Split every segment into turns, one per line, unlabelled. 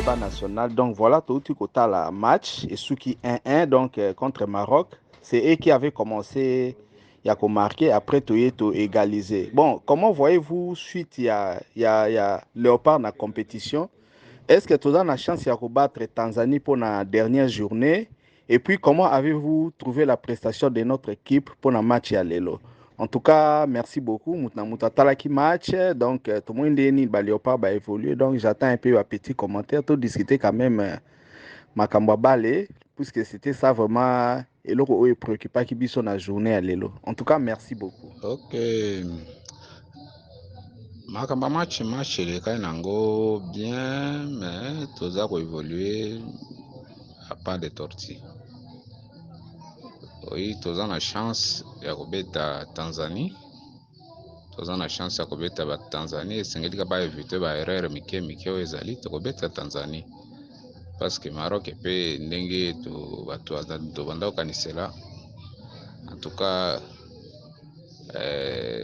Léopard national. Donc voilà, tout le match et ceux qui 1-1 donc contre Maroc, c'est eux qui avaient commencé il y a marqué après tout égalisé. Bon, comment voyez-vous suite il y a Léopard dans la compétition? Est-ce que tu as la chance de battre Tanzanie pour la dernière journée? Et puis, comment avez-vous trouvé la prestation de notre équipe pour le match à Lelo? En tout cas, merci beaucoup. Talaki match. Donc, tout le monde est ni Léopard va évoluer. Donc, j'attends un peu un petit commentaire. Tout discuter quand même Makamba Balé, puisque c'était ça vraiment. Et là, on est préoccupé qui sont la journée à Lelo. En tout cas, merci beaucoup.
Ok. Makamba match elekai nango bien, mais toza évoluer à pas de tortue. Oui, toza na chance ya kobeta Tanzanie. Toza na chance ya kobeta ba Tanzanie, esengeli ka ba éviter ba erreur mike oyo ezali tokobeta Tanzanie. Parce que Maroc pe ndenge to banda okanisela. En tout cas,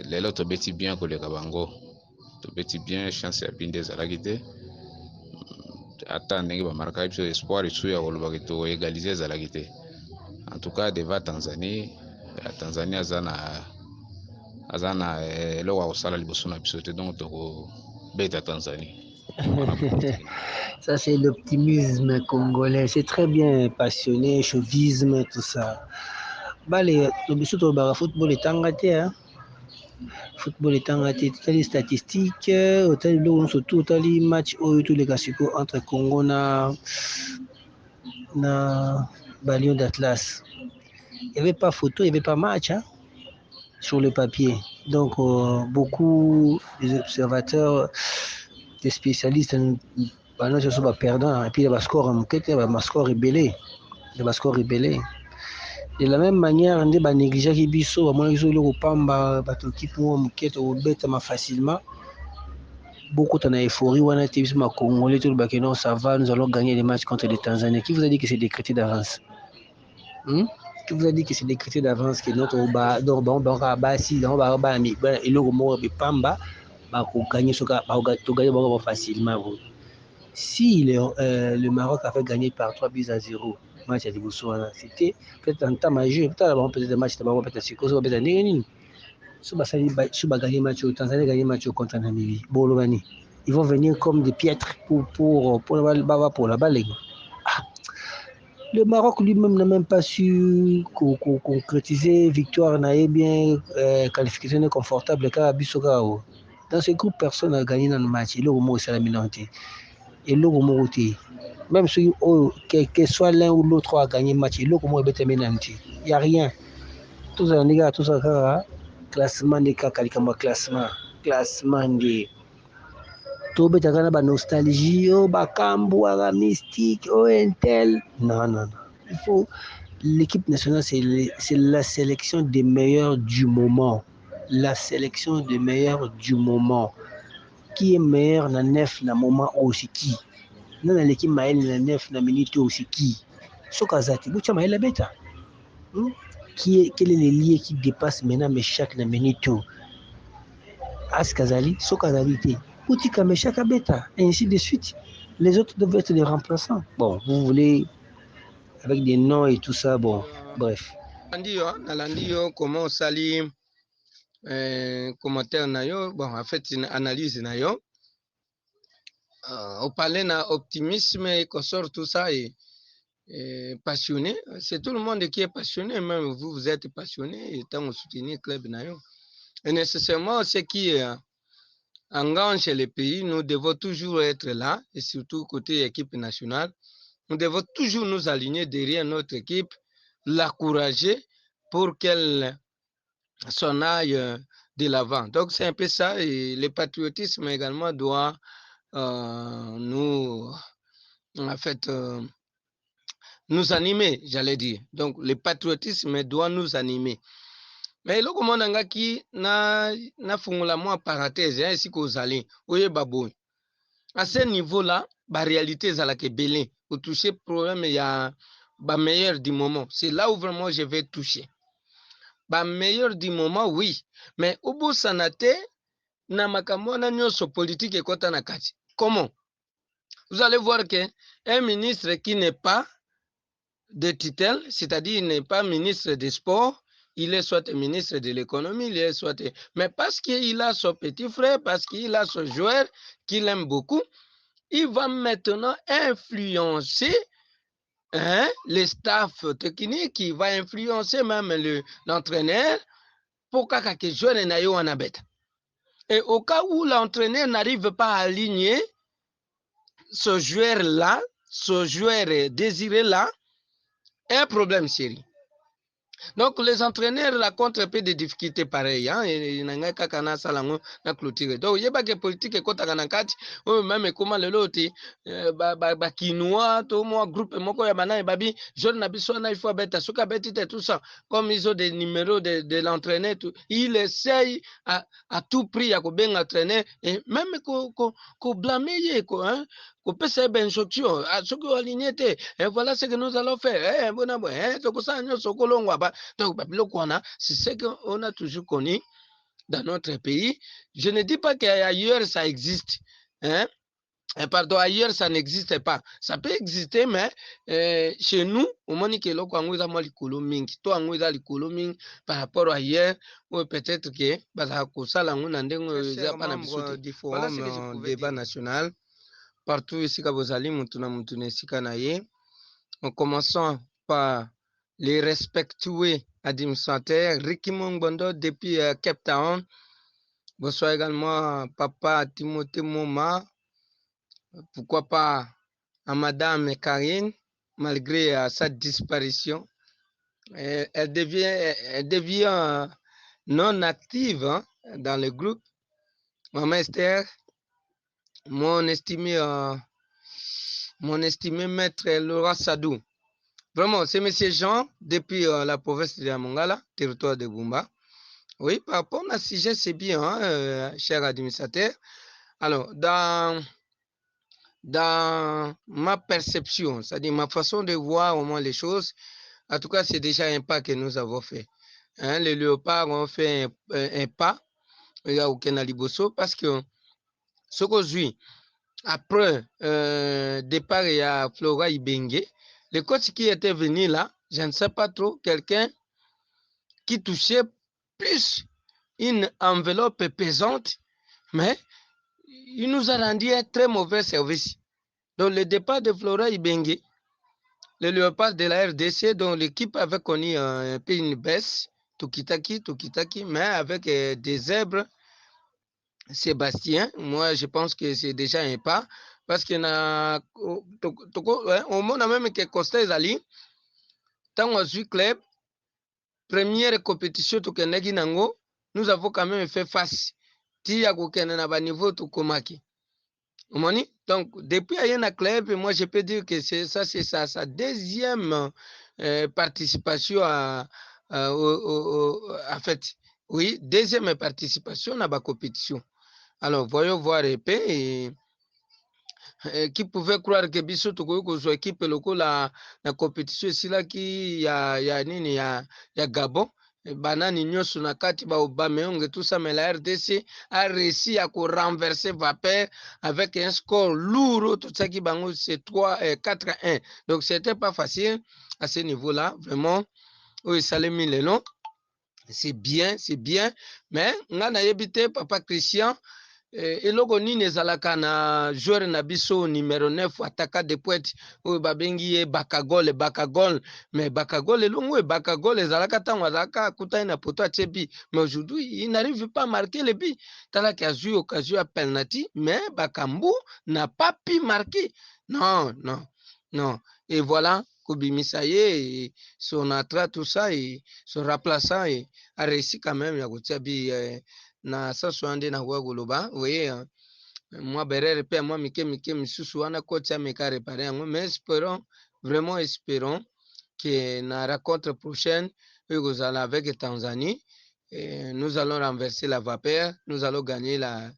lelo tobeti bien koleka bango. Tobeti bien, chance ya binde ezalaki te. Ata ndenge bamarkaki biso espoir esu ya kolobaki toégalize ezalaki te. En tout cas, devant Tanzanie aza na eloko ya kosala liboso na biso te, donc tokobeta Tanzanie.
Ça, c'est l'optimisme congolais. C'est très bien passionné, chauvisme, tout ça. Le football est engagé, hein? Football est engagé. Toutes les statistiques, surtout les matchs tous les classiques entre Congo na Balion d'Atlas. Il n'y avait pas photo, il n'y avait pas match, hein, sur le papier. Donc, beaucoup des observateurs, des spécialistes, pendant que ce soit perdant, et puis il y a un score rébellé. De la même manière, on a négligé que biso, on a négligé pamba, batoki pour mouket au bête facilement. Beaucoup en euphorie, on a été ma Congolais, tout le bac, non, ça va, nous allons gagner les matchs contre les Tanzaniens. Qui vous a dit que c'est décrété d'avance? Qui vous a dit que c'est décrété d'avance que notre Oba, donc Basi, donc Baba, et le Romo, et Pamba, pour gagner facilement. Si le Maroc avait gagné par 3-0, match à Diboussouana, c'était peut-être un temps majeur, peut-être un match, peut-être si vous avez gagné, si vous avez gagné match au Tanzanie, gagné match contre Namibie, ils vont venir comme des piètres pour la balle. Le Maroc lui-même n'a même pas su concrétiser victoire, n'a bien qualification confortable car Bissogao. Dans ce groupe, personne n'a gagné dans le match. Et le Romo, c'est la minorité. Et le Romo, même si que soit l'un ou l'autre a gagné le match, le Romo est terminé. Il n'y a rien. Tout ça, les gars, tout ça, classement des cas, classement des. Tout le monde a la nostalgie, bakambo, mystique, intel. Non. Il faut. L'équipe nationale, c'est la sélection des meilleurs du moment. La sélection des meilleurs du moment. Qui est meilleur dans neuf dans moment aussi qui? Dans l'équipe Maël dans neuf dans minute aussi qui? Sokazati, Boucha Maël la bêta. Quel est le lien qui dépasse maintenant mais chaque minute? Askazali, Sokazali, Boutika mais chaque bêta, et ainsi de suite. Les autres doivent être des remplaçants. Bon, vous voulez avec des noms et tout ça, bon, bref.
Nalandio, comment sali commentaire nayo, bon, en fait, une analyse nayo. On parlait na optimisme et qu'on sort tout ça et passionné. C'est tout le monde qui est passionné, même vous êtes passionné et tant vous soutenez le club nayo. Et nécessairement, ce qui engage les pays, nous devons toujours être là, et surtout côté équipe nationale. Nous devons toujours nous aligner derrière notre équipe, l'encourager pour qu'elle s'en aille de l'avant. Donc c'est un peu ça, et le patriotisme également doit nous, en fait, nous animer, j'allais dire. Donc le patriotisme doit nous animer. Mais le comment nangaki na fungula moi parenthèse ainsi qu'aux allés oye baboy à ce niveau là la réalité est à la belé pour toucher problème il y a ba meilleur du moment, c'est là où vraiment je vais toucher ba meilleur du moment, oui, mais ubu sanate na makambo na nyonso politique ekota na kati comment vous allez voir qu'un ministre qui n'est pas de titel, c'est-à-dire il n'est pas ministre des sports, il est soit ministre de l'économie, il est soit... Mais parce qu'il a son petit frère, parce qu'il a son joueur qu'il aime beaucoup, il va maintenant influencer les staffs techniques, il va influencer même l'entraîneur pour que le joueur n'aille en abet. Et au cas où l'entraîneur n'arrive pas à aligner ce joueur-là, ce joueur désiré-là, un problème sérieux. Donc, les entraîneurs rencontrent un peu de difficultés pareilles. Donc, il y a des politiques qui sont même comment le lot, Kinois, tout moi, groupe, moko ya bana, babi, jeune nabiso, il faut bêta, souka bêtite, tout ça. Comme ils ont des numéros de l'entraîneur, il essaye à tout prix à bien entraîner et même qu'on blâmer, hein. Et voilà ce que nous allons faire. Donc, c'est ce qu'on a toujours connu dans notre pays. Je ne dis pas qu'ailleurs ça existe. Hein? Pardon, ailleurs ça n'existe pas. Ça peut exister, mais chez nous, au moins que l'on par rapport à ailleurs, ou peut-être que du forum débat national. Partout ici, en commençant par les respectueux administrateurs, Ricky Mongbondo depuis Cape Town. Bonsoir également Papa Timothée Moma. Pourquoi pas à Madame Karine, malgré sa disparition. Elle devient non active hein, dans le groupe. Maman Esther, mon estimé maître Laura Sadou. Vraiment, c'est M. Jean, depuis la province de Mongala, territoire de Bumba. Oui, par rapport à ce sujet, c'est bien, hein, cher administrateur. Alors, dans ma perception, c'est-à-dire ma façon de voir au moins les choses, en tout cas, c'est déjà un pas que nous avons fait. Hein, les léopards ont fait un pas, il y a aucun aliboso, parce que ce qu'aujourd'hui, après départ, il y a Flora Ibengue. Le coach qui était venu là, je ne sais pas trop, quelqu'un qui touchait plus une enveloppe pesante, mais il nous a rendu un très mauvais service. Donc le départ de Flora Ibengue, le léopard de la RDC, dont l'équipe avait connu un peu une baisse, Tukitaki, mais avec des zèbres, Sébastien, moi je pense que c'est déjà un pas. Parce qu'il y a au monde même que Costa Zali, tant que club, première compétition, nous avons quand même fait face. À niveau donc, depuis un club, moi je peux dire que c'est sa deuxième participation à fait. Oui, deuxième participation à la compétition. Alors, voyons voir un peu. Qui pouvait croire que biso tuko équipe loko la compétition ici là qui ya nini ya Gabon banani nyoso na kati ba Aubameyang tout ça, mais la RDC a réussi à renverser Vapeur avec un score lourd, tout ça qui bango c'est 4-1. Donc c'était pas facile à ce niveau-là, vraiment. Oui, ça les mis les noms. C'est bien, mais on a évité Papa Christian. Eloko nini ezalaka na joueur na biso numéro 9 attaquant de pointe oyo babengi ye Bakagol, mais Bakagol elongo Bakagol ezalaka ntango azalaka akutani na poto atie bi, mais aujourd'hui il n'arrive pas à marquer le but. Talaki azwi occasion ya penalty, mais Bakambu n'a pas pu marquer. Non. Et voilà, Kobimisa ye son atra tout ça et son remplaçant a réussi quand même ya kotia bi na saswande na goloba. Oui, moi berere pe moi mike misusu wana kocha meka réparer yango, mais espérons que na rencontre prochaine avec Tanzanie nous allons renverser la Vapeur, nous allons gagner la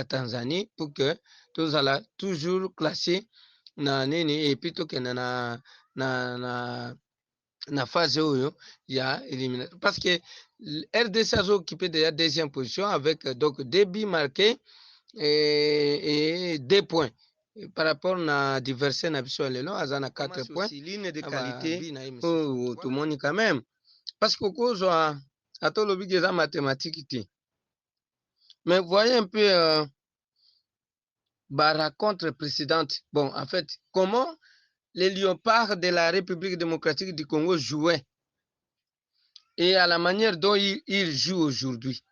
Tanzanie pour que tous allons toujours classer na nini et plutôt que na phase oyo ya éliminatoire, parce que RDC a occupé déjà deuxième position avec donc 2 buts marqués et 2 points. par rapport na adversaire na biso lelo aza na 4 points ligne de qualité oyo tomoni quand même parce que okozwa ata olobi ke eza mathématique te mais voyez un peu rencontre précédente bon en fait comment les léopards de la République démocratique du Congo jouaient et à la manière dont ils jouent aujourd'hui.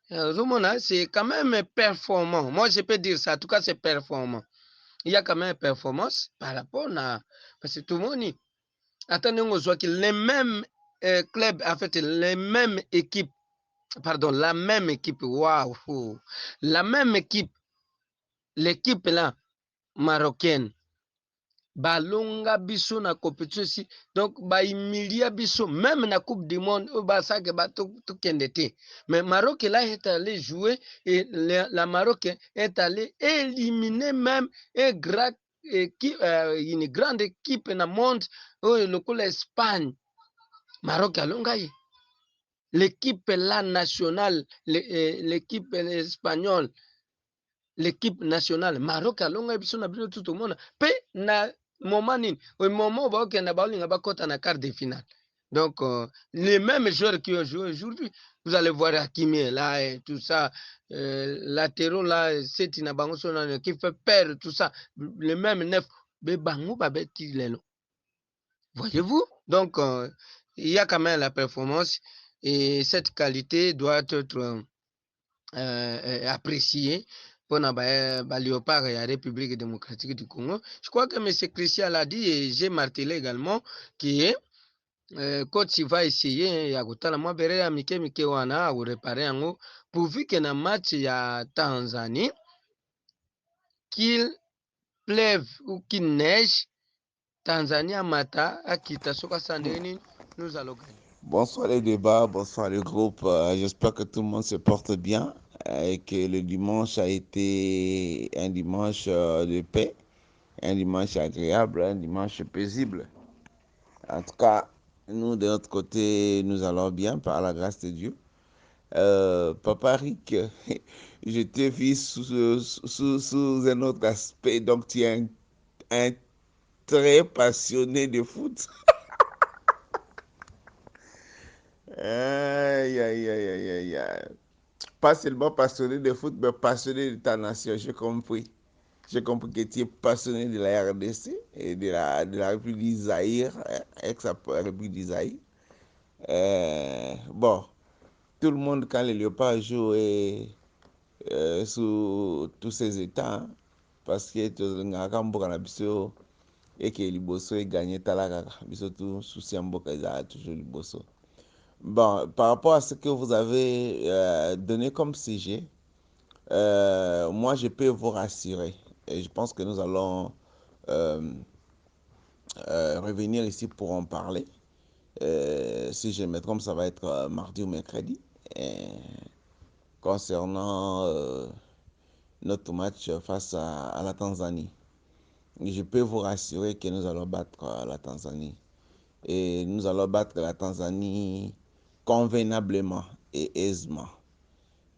C'est quand même performant. Moi, je peux dire ça. En tout cas, c'est performant. Il y a quand même performance par rapport à... Parce que tout le monde... Attendez, on voit que les mêmes clubs, en fait, les mêmes équipes, pardon, la même équipe, waouh, la même équipe, l'équipe là, marocaine, balonga biso na compétition ici donc ba humilia biso même na coupe du monde ça que ba tout kendete mais Maroc là est allé jouer et la Maroc est allé éliminer même une grande équipe na monde le Espagne Maroc alonga l'équipe là nationale l'équipe espagnole l'équipe nationale Maroc alonga biso na biso tout le monde pe na moment nini au moment où bakenda balinga bakota na quart de finale donc les mêmes joueurs qui ont joué aujourd'hui vous allez voir Hakimi est là et tout ça latéraux là c'est na bango sona qui fait perdre tout ça les mêmes neuf be bango babeti lelo voyez-vous donc il y a quand même la performance et cette qualité doit être appréciée pour la Léopard et la République démocratique du Congo. Je crois que M. Christian l'a dit et j'ai martelé également que coach il va essayer ya kotala mwa bere ya mike mike wana akorepare yango pourvu que na match ya Tanzanie qu'il pleuve ou qu'il neige Tanzanie amata akita soka sandeni nous allons gagner.
Bonsoir les débats, bonsoir les groupes. J'espère que tout le monde se porte bien et que le dimanche a été un dimanche de paix, un dimanche agréable, un dimanche paisible. En tout cas, nous de notre côté, nous allons bien par la grâce de Dieu. Papa Rick, je t'ai vu sous un autre aspect, donc tu es un très passionné de foot. Aïe, aïe, aïe, aïe, aïe, aïe. Pas seulement passionné de foot, mais passionné de ta nation, j'ai compris. J'ai compris que tu es passionné de la RDC et de la République d'Isaïr, République d'Isaïr. Bon, tout le monde, quand les Léopards jouent sous tous ces états, hein, parce que tu as et que Liboso est gagné Talaka, tout souci en boka, toujours Liboso. Bon, par rapport à ce que vous avez donné comme sujet, moi je peux vous rassurer et je pense que nous allons revenir ici pour en parler. Si je me trompe, ça va être mardi ou mercredi. Concernant notre match face à la Tanzanie. Je peux vous rassurer que nous allons battre la Tanzanie. Et nous allons battre la Tanzanie convenablement et aisément.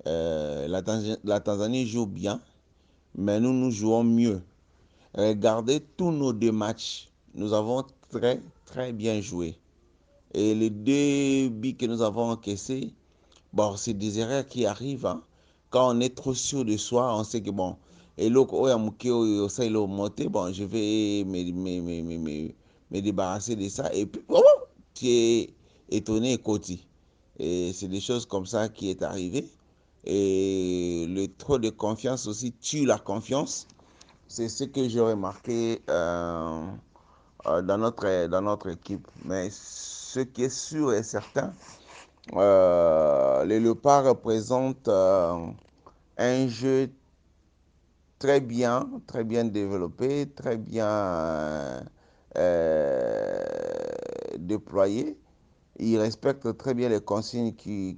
La Tanzanie joue bien, mais nous jouons mieux. Regardez tous nos deux matchs. Nous avons très bien joué. Et les 2 buts que nous avons encaissés, bon, c'est des erreurs qui arrivent. Hein. Quand on est trop sûr de soi, on sait que bon, et bon, je vais me débarrasser de ça. Et puis, oh, tu es étonné, Koti. Et c'est des choses comme ça qui est arrivé. Et le trop de confiance aussi tue la confiance. C'est ce que j'ai remarqué dans notre équipe. Mais ce qui est sûr et certain, les Léopards représentent un jeu très bien développé, très bien déployé. Ils respectent très bien les consignes qui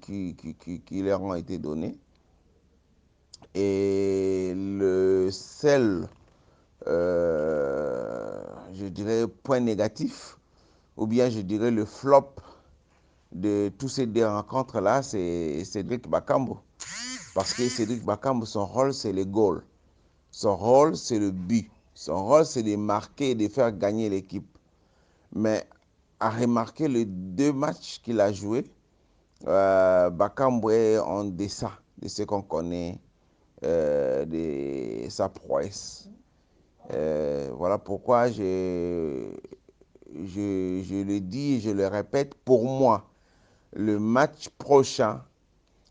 leur ont été données. Et le seul, je dirais, point négatif, ou bien je dirais le flop de tous ces deux rencontres-là, c'est Cédric Bakambu. Parce que Cédric Bakambu, son rôle, c'est les goals. Son rôle, c'est le but. Son rôle, c'est de marquer et de faire gagner l'équipe. Mais à remarquer les 2 matchs qu'il a joués, Bakambu est en deçà de ce qu'on connaît de sa prouesse. Voilà pourquoi je le dis et je le répète, pour moi, le match prochain,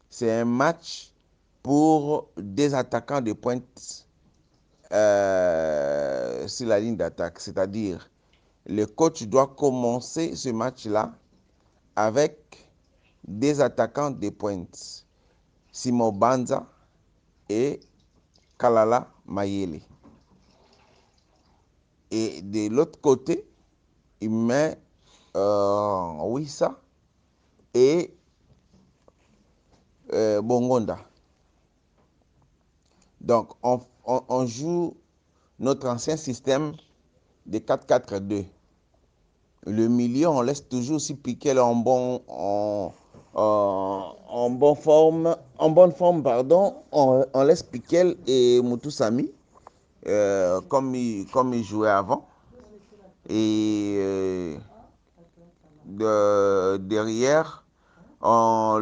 c'est un match pour des attaquants de pointe sur la ligne d'attaque. C'est-à-dire, le coach doit commencer ce match-là avec des attaquants de pointe. Simon Banza et Kalala Mayele. Et de l'autre côté, il met Wissa et Bongonda. Donc, on joue notre ancien système de 4-4-2. Le milieu, on laisse toujours aussi Piquet en bonne forme, pardon. On laisse Piquet et Mutusami comme il jouait avant. Et derrière,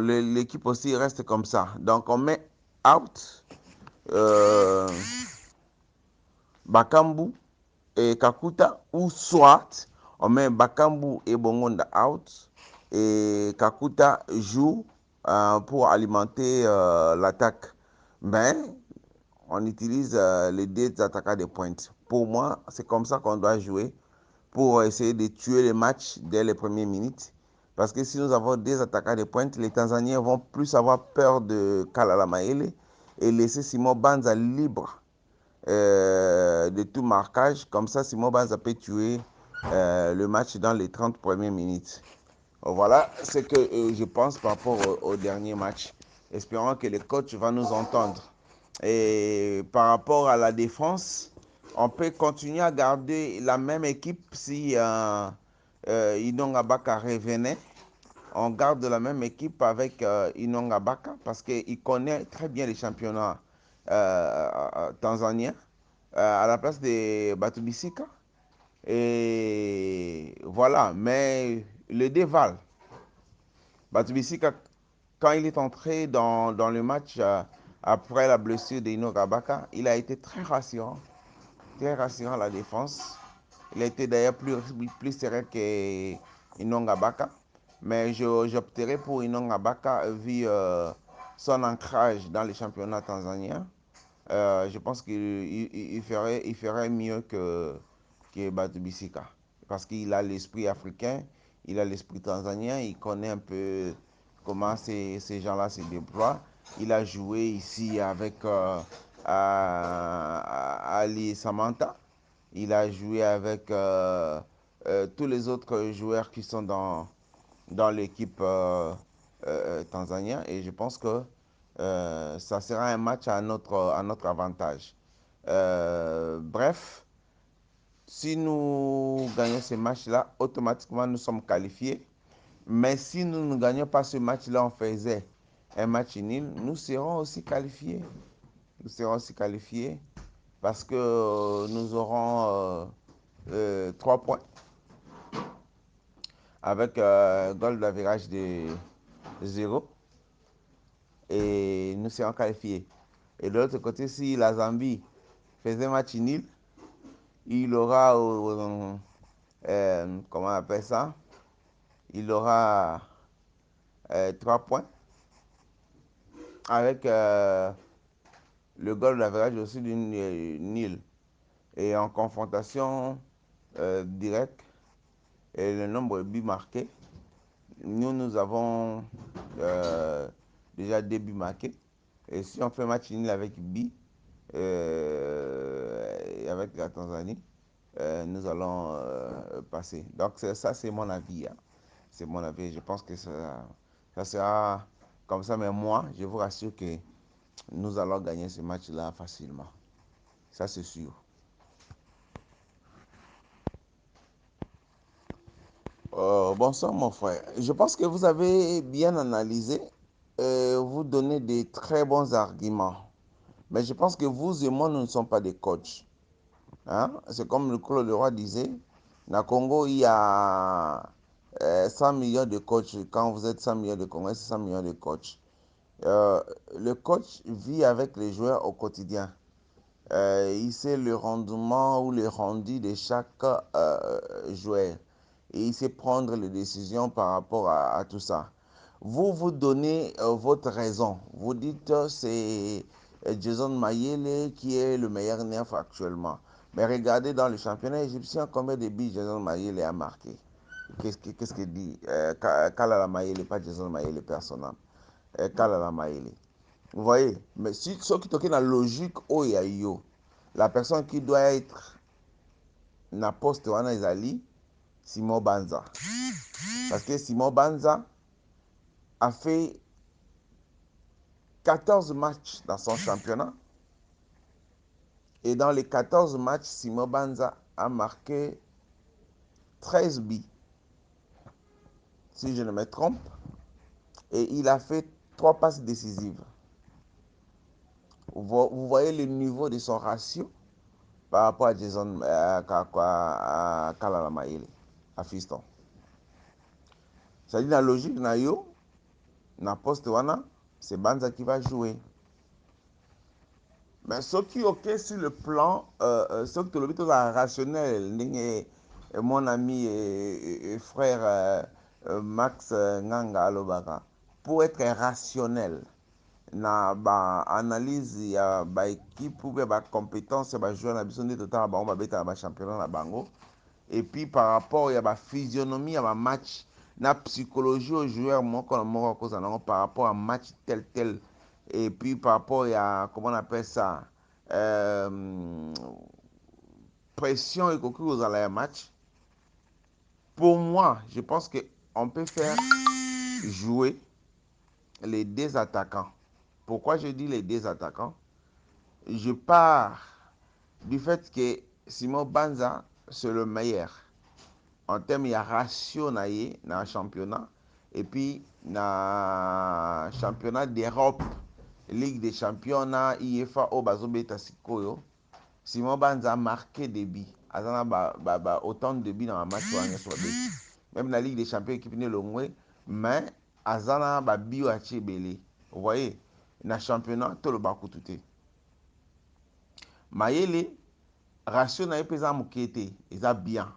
l'équipe aussi reste comme ça. Donc on met out Bakambu et Kakuta, ou soit on met Bakambu et Bongonda out et Kakuta joue pour alimenter l'attaque. Mais on utilise les 2 attaquants de pointe. Pour moi, c'est comme ça qu'on doit jouer pour essayer de tuer le match dès les premières minutes. Parce que si nous avons 2 attaquants de pointe, les Tanzaniens vont plus avoir peur de Kalala Mayele et laisser Simon Banza libre de tout marquage. Comme ça, Simon Banza peut tuer le match dans les 30 premières minutes. Voilà ce que je pense par rapport au dernier match. Espérons que le coach va nous entendre. Et par rapport à la défense, on peut continuer à garder la même équipe si Inonga Baka revenait. On garde la même équipe avec Inonga Baka parce qu'il connaît très bien les championnats tanzaniens à la place de Batubisika. Et voilà, mais le déval. Batubisika, quand il est entré dans le match après la blessure d'Inonga Baka, il a été très rassurant à la défense. Il a été d'ailleurs plus sérieux que Inonga Baka. Mais j'opterai pour Inonga Baka vu son ancrage dans les championnats tanzaniens. Je pense qu'il ferait mieux que Batubisika. Parce qu'il a l'esprit africain, il a l'esprit tanzanien, il connaît un peu comment ces gens-là se déploient. Il a joué ici avec Ali Samantha. Il a joué avec tous les autres joueurs qui sont dans l'équipe tanzanienne. Et je pense que ça sera un match à notre avantage. Bref, si nous gagnons ce match-là, automatiquement nous sommes qualifiés. Mais si nous ne gagnons pas ce match-là, on faisait un match nul, nous serons aussi qualifiés. Nous serons aussi qualifiés parce que nous aurons 3 points avec goal d'average de 0 et nous serons qualifiés. Et de l'autre côté, si la Zambie faisait match nul, il aura, comment on appelle ça, il aura 3 points avec le goal d'average aussi du nul. Et en confrontation directe, et le nombre de buts marqués, nous avons déjà 2 buts marqués. Et si on fait match nul avec but, avec la Tanzanie, nous allons passer. Donc ça, c'est mon avis. Hein. C'est mon avis. Je pense que ça sera comme ça. Mais moi, je vous rassure que nous allons gagner ce match-là facilement. Ça, c'est sûr. Bonsoir mon frère. Je pense que vous avez bien analysé. Vous donnez des très bons arguments. Mais je pense que vous et moi, nous ne sommes pas des coachs. Hein? C'est comme le Claude Leroy disait, au Congo, il y a 100 millions de coachs. Quand vous êtes 100 millions de Congolais, c'est 100 millions de coachs. Le coach vit avec les joueurs au quotidien. Il sait le rendement ou le rendu de chaque joueur. Et il sait prendre les décisions par rapport à tout ça. Vous donnez votre raison. Vous dites c'est Jason Mayele qui est le meilleur nerf actuellement. Mais regardez dans le championnat égyptien combien de buts Jason Mayele a marqué. Qu'est-ce qu'il dit Kalala Mayele, pas Jason Mayele personnel. Kalala Mayele. Vous voyez, mais si ceux qui toquent dans la logique, oh, la personne qui doit être na poste wana ezali Simon Banza. Parce que Simon Banza a fait 14 matchs dans son championnat. Et dans les 14 matchs, Simon Banza a marqué 13 buts, si je ne me trompe. Et il a fait 3 passes décisives. Vous voyez le niveau de son ratio par rapport à Jason à Kalala Mayele, à Fiston. C'est-à-dire, dans la logique, na poste wana, c'est Banza qui va jouer. Mais ce qui ok sur le plan, ce qui est rationnel, mon ami et frère Max Nganga Alobaka, pour être rationnel, na ba analyse ya ba équipe ou ba compétence ba joueur na biso ndé total ba beta ba championnat na bango. Et puis par rapport à la physionomie à ma match, la psychologie aux joueurs, par rapport à match tel. Et puis par rapport à, comment on appelle ça, pression et aux à match. Pour moi, je pense qu'on peut faire jouer les deux attaquants. Pourquoi je dis les deux attaquants? Je pars du fait que Simon Banza, c'est le meilleur. En termes de ratio dans le championnat et puis dans le championnat d'Europe, Ligue des champions, IFA au Bazobeta Sikoyo, Simon Banza a marqué des buts. Autant de buts dans un match. Même dans la Ligue des champions, équipe n'est longue, mais Azana ba bio a Belé. Vous voyez, dans le championnat, tout le bakou tout est. Mayele, ratio na pesa mukete, ils a bien.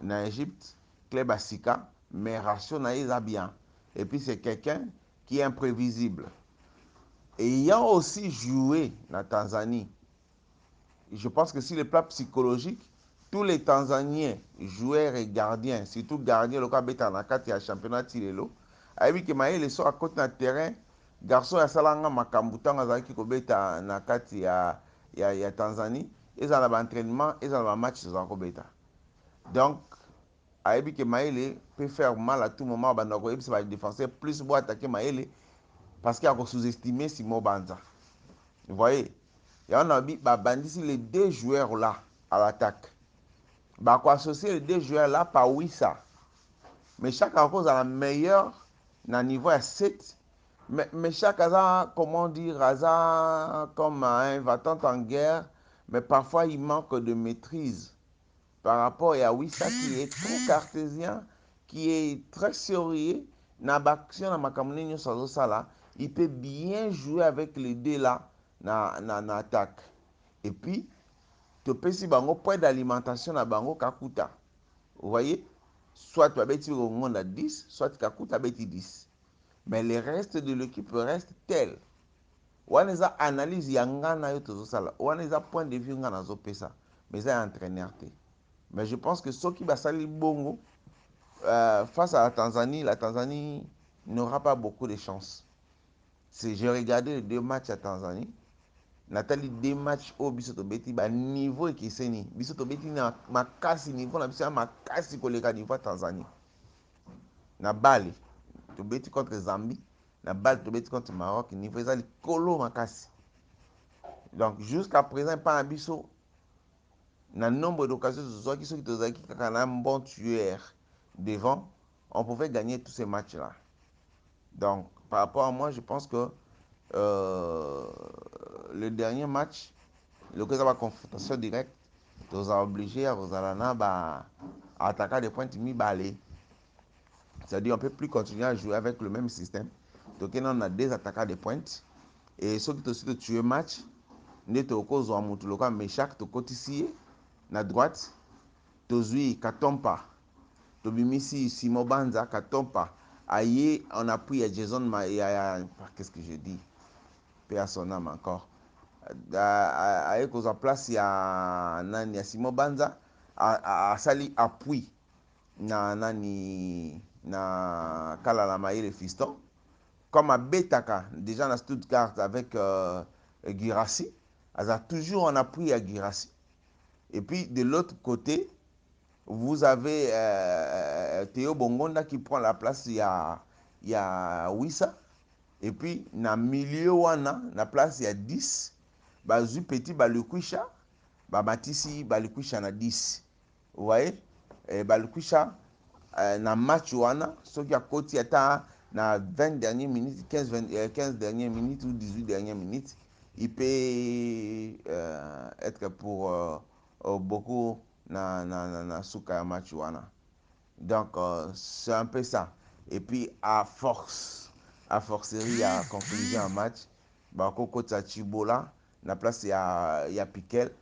En Égypte, club Sika, mais ratio na bien. Et puis c'est quelqu'un qui est imprévisible. Et ayant aussi joué en Tanzanie, je pense que sur le plan psychologique, tous les Tanzaniens, joueurs et gardiens, surtout gardiens, le cas bêta na kati ya championnat tirelo, ayebi que Mayele so à côté na terrain, garçon ya salanga makambuta ngazaki ko bêta na kati ya Tanzanie, ils ont l'entraînement, ils ont le match zo ko bêta. Donc ayebi que Mayele peut faire mal à tout moment, bandako yebi c'est défenseur plus pour attaquer Mayele parce qu'il a sous-estimé Simon Banza. Vous voyez, et on a dit bandisi les deux joueurs là à l'attaque. Bah quoi associer les deux joueurs là par Wissa. Mais chaque cause a la meilleure na niveau à 7. Mais chaque a comment dire comme un battant en guerre, mais parfois il manque de maîtrise par rapport à Wissa qui est trop cartésien, qui est très sérieux. N'abaction na makamuni sur ça, il peut bien jouer avec les deux là na attaque. Et puis tu peux si bango point d'alimentation na bango kakuta. Vous voyez, soit tu as bêti au monde à 10, soit kakuta bêti 10. Mais le reste de l'équipe reste tel. On a analyse yanga na yo tout ça là. On a point de vue ngana zo pesa. Mais ça entraîneur. Mais je pense que ceux qui va salir bongo face à la Tanzanie n'aura pas beaucoup de chance. J'ai regardé les deux matchs à Tanzanie. Nathalie deux matchs au bisoto beti ba niveau ekeseni. Bisoto beti na makasi niveau na biso makasi koleka niveau Tanzanie. Na Bali, to beti contre Zambie, na Bali to beti contre Maroc, niveau ezali kolo makasi. Donc jusqu'à présent pas un biso na nombre d'occasions qui sont qui un bon tueur devant, on pouvait gagner tous ces matchs-là. Donc, par rapport à moi, je pense que le dernier match, le cas de la confrontation directe, nous a obligé à attaquer des points mi balai. C'est-à-dire on ne peut plus continuer à jouer avec le même système. Donc on a des attaquants de pointe. Et ceux qui te tuent le match, nous avons mais chaque ici, à droite, Tozui Katompa, Tobimisi Simo Banza Katompa, Aïe, on appuie à Jason qu'est-ce que je dis? Paix à son âme encore. Aïe, qu'on a place, il y a Simo Banza, à Sali appui, na Kalala Maïle Fiston. Comme à Betaka, déjà dans Stuttgart avec Girassi, elle a toujours en appui à Girassi. Et puis de l'autre côté, vous avez Théo Bongonda qui prend la place, il y a Wissa. Et puis dans le milieu, la place, il y a 10. Bazu Petit Balukwisha, Matisi Balukwisha na 10. Vous voyez, Balukwisha, dans le match, ceux qui a côté à dans 20 dernières minutes, 15 dernières minutes ou 18 dernières minutes, il peut être pour beaucoup dans ce match. Donc, c'est un peu ça. Et puis, à forcerie, à conclusion en match, côté à Chibola, la place, il y a Piquel,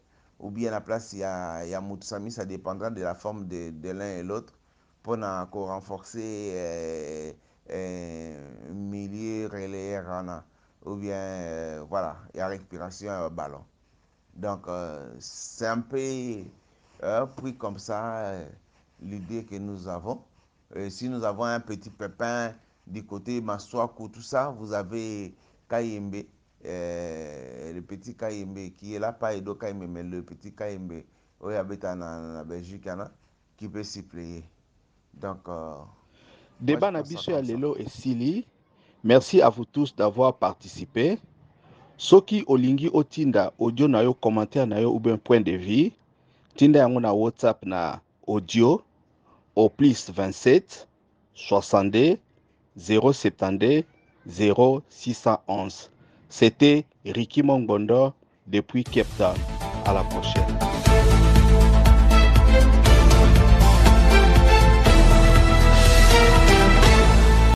ou bien la place, il y a Moutsami, ça dépendra de la forme de l'un et l'autre, pour renforcer milieu relais ou bien voilà, il y a récupération ballon. Donc c'est un peu pris comme ça l'idée que nous avons. Si nous avons un petit pépin du côté Maswaku, tout ça, vous avez Kayembe, le petit Kayembe qui est là, pas Edo Kayembe, mais le petit Kayembe, où il habite en Belgique, qui peut s'y plier. Donc,
Débat Nabiso ya Lelo et Sili. Merci à vous tous d'avoir participé. Soki Olingi Otinda, audio na yo, commentaire na yo ou bien point de vue, tinda yango na WhatsApp na audio au plus 27 62 072 0611. C'était Ricky Mongbondo depuis Cape Town. À la prochaine.